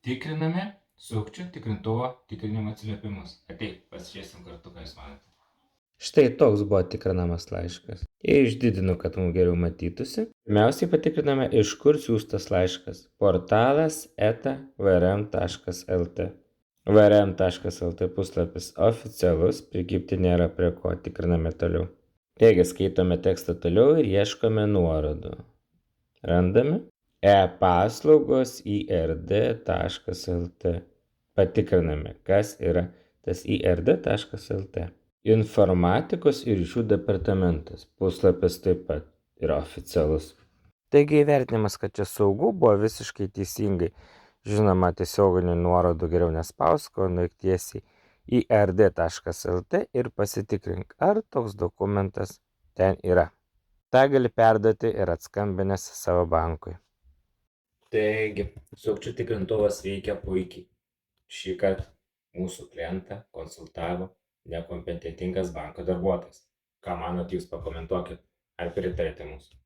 Tikriname sukčių tikrintuvo tikrinimo atsiliepimus. Ateik, pasižiūrėsim kartu, ką jūs manote. Štai toks buvo tikrinamas laiškas. Jei išdidinu, kad mums geriau matytųsi, pirmiausiai patikriname, iš kur siųstas laiškas. Portalas eta vrm.lt. vrm.lt puslapis oficialus, prikibti nėra prie ko, tikriname toliau. Taigi skaitome tekstą toliau ir ieškome nuorodų. Randame e-paslaugos ird.lt. Patikriname, kas yra tas ird.lt. Informatikos ir ryšių departamentas. Puslapis taip pat yra oficialus. Taigi įvertinimas, kad čia saugu, buvo visiškai teisingai. Žinoma, tiesioginių nuorodų geriau nespausk, o nueik tiesiai į ird.lt ir pasitikrink, ar toks dokumentas ten yra. Ta gali perduoti ir atskambinęs savo bankui. Taigi, sukčių tikrintuvas veikia puikiai. Šįkart mūsų klientą konsultavo nekompetentingas banko darbuotojas. Ką manot jūs, pakomentuokit, ar pritarėte mūsų?